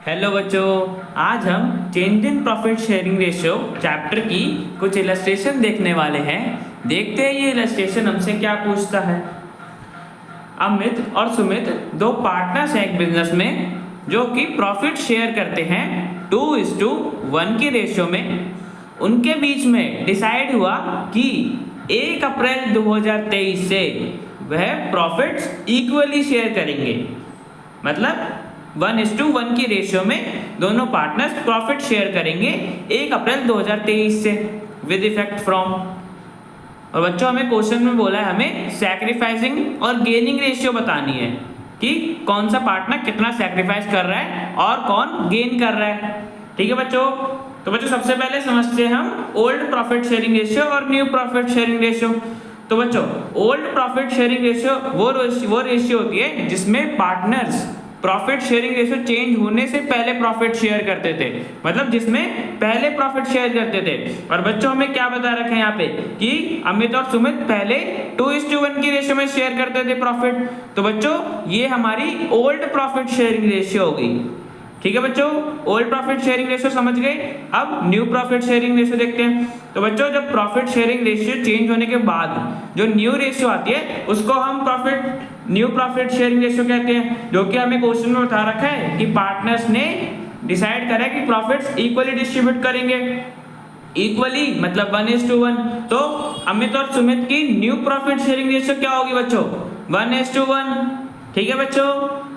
Hello बच्चों, आज हम change in profit sharing ratio chapter की कुछ इलस्ट्रेशन देखने वाले हैं। देखते हैं ये इलस्ट्रेशन हमसे क्या पूछता है। अमित और सुमित दो पार्टनर्स हैं एक बिजनेस में जो कि प्रॉफिट शेयर करते हैं 2:1 की रेशियो में। उनके बीच में डिसाइड हुआ कि 1 अप्रैल 2023 से वह प्रॉफिट्स इक्वली शेयर करेंगे। मतलब 1:1 की रेशियो में दोनों पार्टनर्स प्रॉफिट शेयर करेंगे 1 अप्रैल 2023 से विद इफेक्ट फ्रॉम। और बच्चों हमें क्वेश्चन में बोला है हमें सैक्रिफाइसिंग और गेनिंग रेशियो बतानी है कि कौन सा पार्टनर कितना सैक्रिफाइस कर रहा है और कौन गेन कर रहा है। ठीक है बच्चों, तो बच्चों सबसे पहले समझते हैं हम ओल्ड प्रॉफिट शेयरिंग रेशियो और न्यू प्रॉफिट शेयरिंग रेशियो। तो बच्चों ओल्ड प्रॉफिट शेयरिंग रेशियो वो रेशियो होती है जिसमें partners profit sharing ratio change होने से पहले प्रॉफिट शेयर करते थे, मतलब जिसमें पहले प्रॉफिट शेयर करते थे। और बच्चों हमें क्या बता रखा है यहाँ पे कि अमित और सुमित पहले 2:1 की रेशियो में शेयर करते थे प्रॉफिट। तो बच्चों ये हमारी ओल्ड प्रॉफिट शेयरिंग रेशियो हो गई। ठीक है बच्चों, ओल्ड प्रॉफिट शेयरिंग रेशियो समझ गए। अब न्यू प्रॉफिट शेयरिंग रेशियो देखते हैं। तो बच्चों जब प्रॉफिट शेयरिंग रेशियो चेंज होने के बाद जो न्यू रेशियो आती है उसको हम न्यू प्रॉफिट शेयरिंग रेशियो कहते हैं, जो कि हमें क्वेश्चन में बता रखा है कि पार्टनर्स ने डिसाइड करा कि प्रॉफिट्स इक्वली डिस्ट्रीब्यूट करेंगे। इक्वली मतलब 1:1। तो अमित और सुमित की न्यू प्रॉफिट शेयरिंग रेशियो क्या होगी बच्चों? 1:1। ठीक है बच्चों,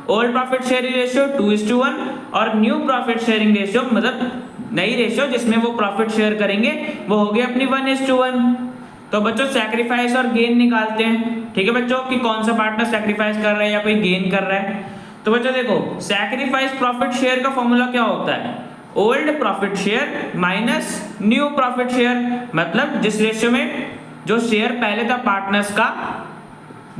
ओल्ड प्रॉफिट शेयरिंग रेशियो 2:1 और न्यू प्रॉफिट शेयरिंग रेशियो मतलब नई रेशियो जिसमें वो प्रॉफिट शेयर करेंगे वो होगी अपनी 1:1। तो बच्चों सैक्रिफाइस और गेन निकालते हैं। ठीक है बच्चों कि कौन सा पार्टनर सैक्रिफाइस कर रहा है या कोई गेन कर रहा है। तो बच्चों देखो सैक्रिफाइस प्रॉफिट शेयर का फॉर्मूला क्या होता है? Old profit share minus new profit share. मतलब जिस रेशियो में जो शेयर पहले था पार्टनर्स का,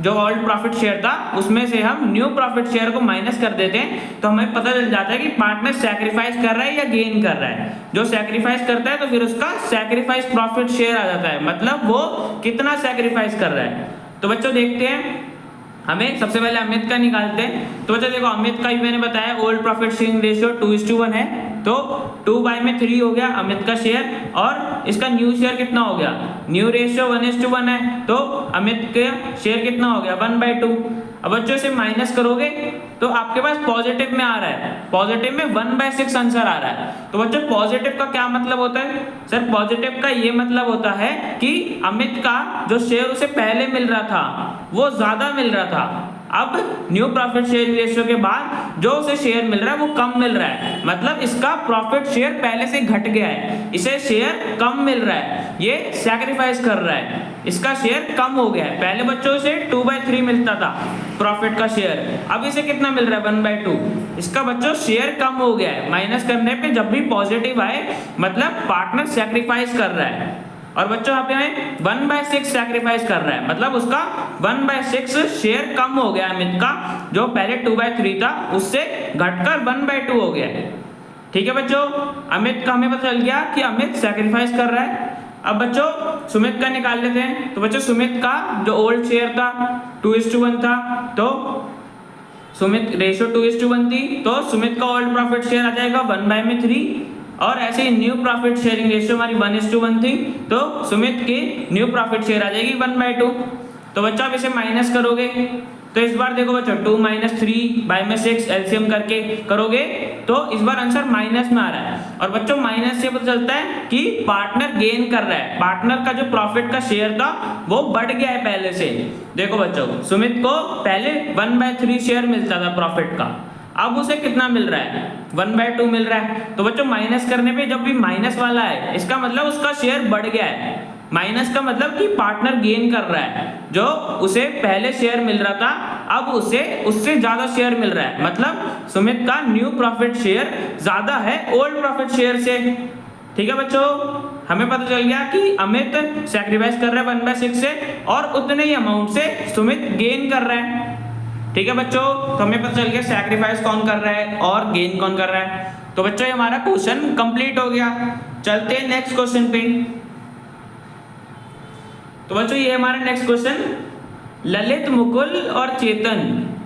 जो ओल्ड प्रॉफिट शेयर था उसमें से हम न्यू प्रॉफिट शेयर को माइनस कर देते हैं तो हमें पता चल जाता है कि पार्टनर सैक्रिफाइस कर रहा है या गेन कर रहा है। जो सैक्रिफाइस करता है तो फिर उसका सैक्रिफाइस प्रॉफिट शेयर आ जाता है, मतलब वो कितना सैक्रिफाइस कर रहा है। तो बच्चों देखते हैं, हमें सबसे पहले अमित का निकालते हैं। तो बच्चों देखो अमित का भी मैंने बताया ओल्ड प्रॉफिट शेयरिंग रेशियो 2:1 है, तो 2/3 हो गया अमित का शेयर और इसका न्यू शेयर कितना हो गया? न्यू रेशियो 1:1 है तो अमित का शेयर कितना हो गया? 1/2। अब बच्चों से माइनस करोगे तो आपके पास पॉजिटिव में आ रहा है, पॉजिटिव में 1/6 आंसर आ रहा है। तो बच्चों पॉजिटिव का क्या मतलब होता है? सर पॉजिटिव का ये मतलब होता है कि अमित का जो शेयर उसे पहले मिल रहा था वो ज्यादा मिल रहा था, अब न्यू प्रॉफिट शेयरिंग रेशियो के बाद जो उसे शेयर मिल रहा है वो कम मिल रहा है, मतलब इसका प्रॉफिट शेयर पहले से घट गया है, इसे शेयर कम मिल रहा है, ये सैक्रिफाइस कर रहा है, इसका शेयर कम हो गया है। पहले बच्चों से 2/3 मिलता था प्रॉफिट का शेयर, अब इसे कितना मिल रहा है? 1/2। इसका बच्चों शेयर कम हो गया है। माइनस करने पे जब भी पॉजिटिव आए मतलब पार्टनर सैक्रिफाइस कर रहा है। और बच्चों यहाँ पे हमें 1/6 सैक्रिफाइस कर रहा है, मतलब उसका 1/6 शेयर कम हो गया अमित का, जो पहले 2/3 था उससे घटकर 1/2 हो गया है। ठीक है बच्चों, अमित का हमें पता चल गया कि अमित सैक्रिफाइस कर रहा है। अब बच्चों सुमित का निकाल लेते हैं। तो बच्चों सुमित का जो ओल्ड शेयर था 2:1 था, तो सुमित रेशियो 2:1 थी तो सुमित का ओल्ड प्रॉफिट शेयर आ जाएगा 1/3 और ऐसे ही न्यू प्रॉफिट शेयरिंग रेशियो हमारी 1:1 थी तो सुमित की न्यू प्रॉफिट शेयर आ जाएगी 1/2। तो बच्चों आप इसे माइनस करोगे तो इस बार देखो बच्चों 2 - 3/6 एलसीएम करके करोगे तो इस बार आंसर माइनस में आ रहा है। और बच्चों माइनस से पता चलता है कि पार्टनर गेन कर रहा है, पार्टनर का जो प्रॉफिट का शेयर था वो बढ़ गया है पहले से। देखो बच्चों सुमित को पहले 1/3 शेयर मिलता था प्रॉफिट का, अब उसे कितना मिल रहा है? 1/2 मिल रहा है। तो बच्चों माइनस करने पे जब भी माइनस वाला है इसका मतलब उसका शेयर बढ़ गया है। माइनस का मतलब कि पार्टनर गेन कर रहा है, जो उसे पहले शेयर मिल रहा था अब उसे उससे ज्यादा शेयर मिल रहा है, मतलब सुमित का न्यू प्रॉफिट शेयर ज्यादा है ओल्ड प्रॉफिट शेयर से। ठीक है बच्चों, हमें पता चल गया कि अमित सैक्रिफाइस कर रहा है 1/6 से और उतने ही अमाउंट से सुमित गेन कर रहा है। ठीक है बच्चों, तो हमें पता चल गया सैक्रिफाइस कौन कर रहा है और गेन कौन कर रहा है। तो बच्चों ये हमारा क्वेश्चन कंप्लीट हो गया। चलते हैं नेक्स्ट क्वेश्चन पे। तो बच्चों ये हमारा नेक्स्ट क्वेश्चन, ललित, मुकुल और चेतन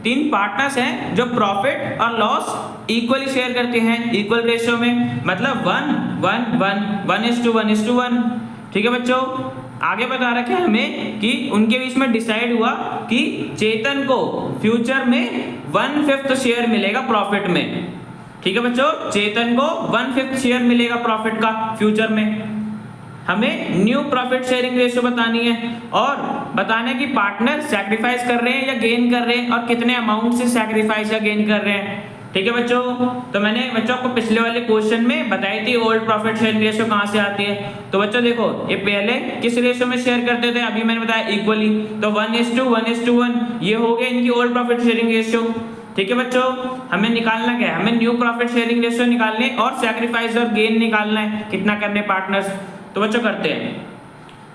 तीन पार्टनर्स हैं जो प्रॉफिट और लॉस इक्वली शेयर करते हैं, इक्वल रेशियो में, मतलब 1:1:1:1:1। ठीक है बच्चों, आगे बता रखा है हमें कि उनके बीच में डिसाइड हुआ कि चेतन को फ्यूचर में 1/5 शेयर मिलेगा प्रॉफिट में। ठीक है बच्चों, चेतन को 1/5 शेयर मिलेगा प्रॉफिट का फ्यूचर में। हमें न्यू प्रॉफिट शेयरिंग रेशियो बतानी है और बताने की पार्टनर सैक्रिफाइस कर रहे हैं या गेन कर रहे हैं और कितने अमाउंट से सैक्रिफाइस या गेन कर रहे हैं। ठीक है बच्चों, तो मैंने बच्चों को पिछले वाले क्वेश्चन में बताई थी ओल्ड प्रॉफिट शेयरिंग रेशियो कहाँ से आती है। तो बच्चों देखो, ये पहले किस रेशियो में शेयर करते थे, अभी मैंने बताया इक्वली, तो 1:1:1 ये हो गया इनकी ओल्ड प्रॉफिट शेयरिंग रेशियो। ठीक है बच्चों, हमें निकालना क्या है, हमें न्यू प्रॉफिट शेयरिंग रेशियो निकालने और सैक्रिफाइस और गेन निकालना है, कितना करने पार्टनर्स। तो बच्चों करते हैं,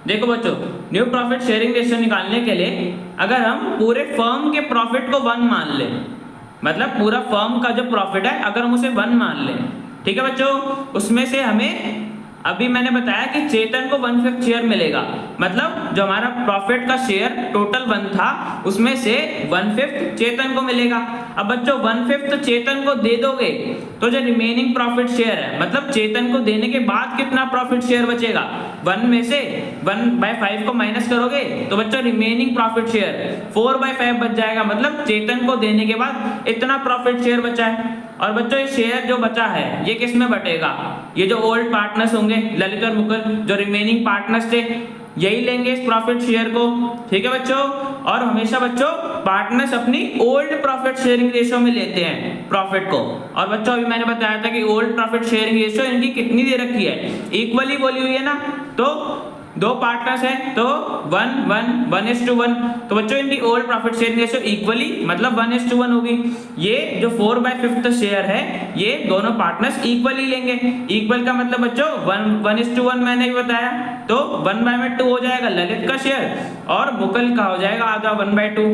देखो बच्चों, न्यू प्रॉफिट शेयरिंग रेशियो निकालने के लिए अगर हम पूरे फर्म के प्रॉफिट को 1 मान लें, मतलब पूरा फर्म का जो प्रॉफिट है अगर हम उसे 1 मान लें, ठीक है बच्चों, उसमें से हमें अभी मैंने बताया कि चेतन को 1/5 शेयर मिलेगा, मतलब जो हमारा प्रॉफिट का शेयर टोटल 1 था उसमें से 1/5 चेतन को मिलेगा। अब बच्चों 1/5 चेतन को दे दोगे तो जो रिमेनिंग प्रॉफिट शेयर है, मतलब चेतन को देने के बाद कितना प्रॉफिट शेयर बचेगा, 1 में से 1/5 को माइनस करोगे तो बच्चों रिमेनिंग प्रॉफिट शेयर 4/5 बच जाएगा, मतलब चेतन को देने के बाद इतना प्रॉफिट शेयर बचा है। और बच्चों ये शेयर जो बचा है ये किस में बटेगा, ये जो ओल्ड पार्टनर्स होंगे ललित और मुकुल, जो रिमेनिंग पार्टनर्स थे यही लेंगे इस प्रॉफिट शेयर को। ठीक है बच्चों, और हमेशा बच्चों पार्टनर्स अपनी ओल्ड प्रॉफिट शेयरिंग रेशियो में लेते हैं प्रॉफिट को। और बच्चों अभी मैंने बताया था कि ओल्ड प्रॉफिट शेयरिंग रेशियो इनकी कितनी दे रखी है, इक्वली बोली हुई है ना, तो 2 पार्टनर्स हैं तो 1:1:1। तो बच्चों इनकी old profit sharing ratio equally मतलब 1:1 होगी। ये जो 4/5 शेयर है ये दोनों पार्टनर्स इक्वली लेंगे। इक्वल का मतलब बच्चों 1:1 मैंने भी बताया, तो 1/2 हो जाएगा ललित का शेयर और मुकुल का हो जाएगा आधा 1/2।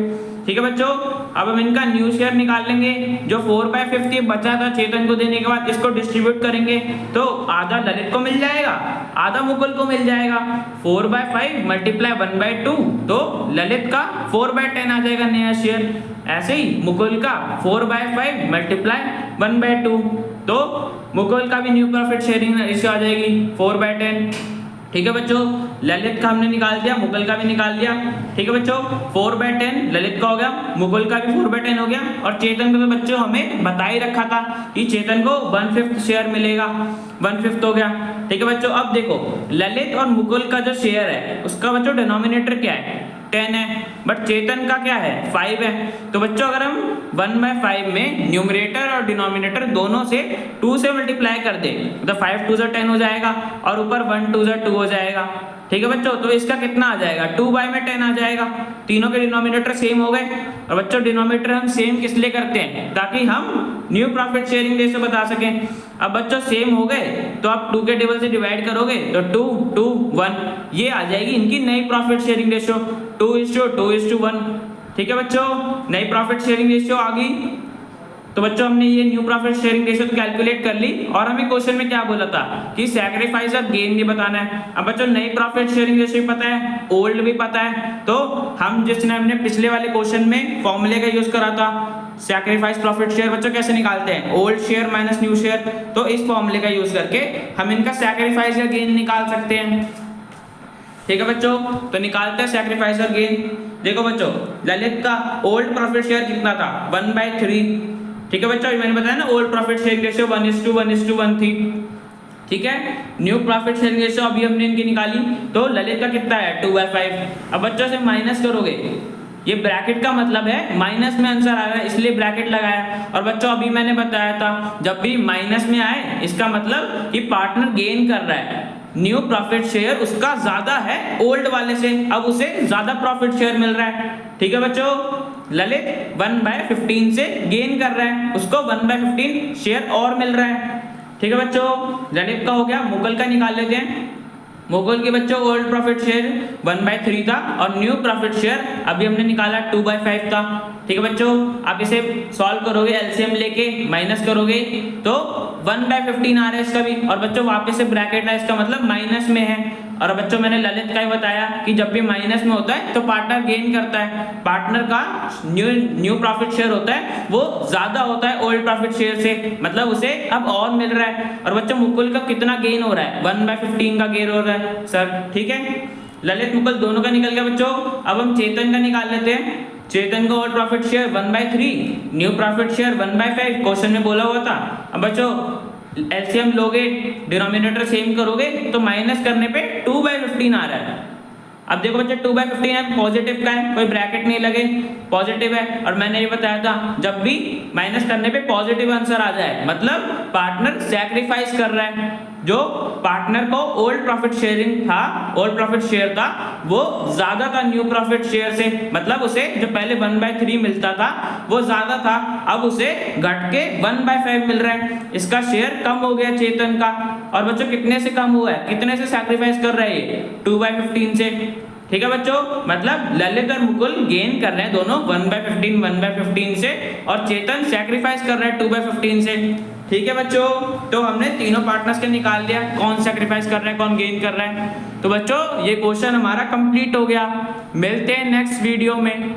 ठीक है बच्चों, अब हम इनका न्यू शेयर निकाल लेंगे। जो 4/5 बचा था चेतन को देने के बाद इसको डिस्ट्रीब्यूट करेंगे तो आधा ललित को मिल जाएगा, आधा मुकुल को मिल जाएगा। 4/5 × 1/2 तो ललित का 4/10 आ जाएगा नया शेयर। ऐसे ही मुकुल का 4/5 × 1/2 तो मुकुल का भी न्यू प्रॉफिट शेयरिंग रेशियो आ जाएगी 4/10। ठीक है बच्चों, ललित का हमने निकाल दिया, मुकुल का भी निकाल दिया। ठीक है बच्चों, 4/10 ललित का हो गया, मुकुल का भी 4/10 हो गया। और चेतन को तो बच्चों हमें बता ही रखा था कि चेतन को 1/5 शेयर मिलेगा, 1/5 हो गया। ठीक है बच्चों, अब देखो ललित और मुकुल का जो शेयर है उसका बच्चों डिनोमिनेटर क्या है, 10 है, बट चेतन का क्या है 5 है। तो बच्चों अगर हम 1/5 में न्यूमरेटर और डिनोमिनेटर दोनों से 2 से मल्टीप्लाई कर दे तो 5 2 10 हो जाएगा और ऊपर 1 2 2 हो जाएगा। ठीक है बच्चों, तो इसका कितना आ जाएगा 2/10 आ जाएगा। तीनों के डिनोमिनेटर सेम हो गए। और बच्चों डिनोमिनेटर हम सेम किस लिए करते हैं, ताकि हम न्यू प्रॉफिट शेयरिंग रेशियो बता सकें। अब बच्चों सेम हो गए तो आप 2 के टेबल से डिवाइड करोगे तो 2 2 1 ये आ जाएगी इनकी नई प्रॉफिट शेयरिंग रेशियो 2:2:1। ठीक है बच्चों, नई प्रॉफिट शेयरिंग रेशियो आ गई। तो बच्चों हमने ये न्यू प्रॉफिट शेयरिंग रेशियो तो कैलकुलेट कर ली और हमें क्वेश्चन में क्या बोला था कि सैक्रिफाइस और गेन भी बताना है। अब बच्चों नई प्रॉफिट शेयरिंग रेशियो भी पता है, ओल्ड भी पता है, तो हम जिसने हमने पिछले वाले क्वेश्चन में फॉर्मूले का यूज करा था सैक्रिफाइस प्रॉफिट शेयर बच्चों कैसे निकालते हैं, old share minus new share, तो इस फॉर्मूले का यूज करके हम इनका सैक्रिफाइस या गेन निकाल सकते हैं। ठीक है बच्चों, तो निकालते हैं सैक्रिफाइस और गेन। देखो बच्चों ललित का ओल्ड प्रॉफिट शेयर कितना था 1/3। ठीक है बच्चों, मैंने बताया ना ओल्ड प्रॉफिट शेयरिंग रेशियो 1:1 थी। ठीक है, न्यू प्रॉफिट शेयरिंग रेशियो अभी हमने इनकी निकाली तो ललित का कितना है 2/5। अब बच्चों से माइनस करोगे, ये ब्रैकेट का मतलब है माइनस में आंसर आ रहा है इसलिए ब्रैकेट लगाया। और बच्चों अभी मैंने बताया था जब भी माइनस में आए इसका मतलब कि पार्टनर गेन कर रहा है, न्यू प्रॉफिट शेयर उसका ज्यादा है ओल्ड वाले से, अब उसे ज्यादा प्रॉफिट शेयर मिल रहा है। ठीक है बच्चों, ललित 1/15 से गेन कर रहा है, उसको 1/15 शेयर और मिल रहा है। ठीक है बच्चों, ललित का हो गया। मुकुल का निकाल लेते हैं। मुकुल के बच्चों ओल्ड प्रॉफिट शेयर 1/3 था और न्यू प्रॉफिट शेयर अभी हमने निकाला 2/5 था। ठीक है बच्चों, आप इसे सॉल्व करोगे एलसीएम लेके माइनस करोगे तो 1/15 आ रहा है इसका भी। और बच्चों वापस से ब्रैकेट है इसका मतलब माइनस में है और बच्चों मैंने ललित का ही बताया कि जब भी माइनस में होता है तो पार्टनर गेन करता है, पार्टनर का न्यू प्रॉफिट शेयर होता है वो ज्यादा होता है ओल्ड प्रॉफिट शेयर से, मतलब उसे अब और मिल रहा है। और बच्चों मुकुल का कितना गेन हो रहा है, 1/15 का गेन हो रहा है सर, ठीक है। ललित मुकुल दोनों का निकल गया बच्चों। अब हम चेतन का निकाल लेते हैं। चेतन का old profit share 1/3, new profit share 1/5, question में बोला हुआ था। अब बच्चों एलसीएम लोगे, डिनोमिनेटर सेम करोगे तो माइनस करने पे 2/15 आ रहा है। अब देखो बच्चे 2/15 है, पॉजिटिव का है, कोई ब्रैकेट नहीं लगे, पॉजिटिव है। और मैंने ये बताया था जब भी माइनस करने पे पॉजिटिव आंसर आ जाए मतलब पार्टनर सैक्रिफाइस कर रहा है। जो पार्टनर को ओल्ड प्रॉफिट शेयरिंग था, ओल्ड प्रॉफिट शेयर था वो ज्यादा था न्यू प्रॉफिट शेयर से, मतलब उसे जो पहले 1/3 मिलता था वो ज्यादा था, अब उसे घट के 1/5 मिल रहा है। इसका शेयर कम हो गया चेतन का। और बच्चों कितने से कम हुआ है, कितने से सैक्रिफाइस कर रहा है ये, 2/15 से, ठीक है बच्चों। मतलब ललित और मुकुल गेन कर रहे हैं दोनों 1/15 से, और चेतन सैक्रिफाइस कर रहा है 2/15 से, ठीक है बच्चों। तो हमने तीनों पार्टनर्स के निकाल लिया, कौन सैक्रिफाइस कर रहा है कौन गेन कर रहा है। तो बच्चों ये क्वेश्चन हमारा कंप्लीट हो गया। मिलते हैं नेक्स्ट वीडियो में।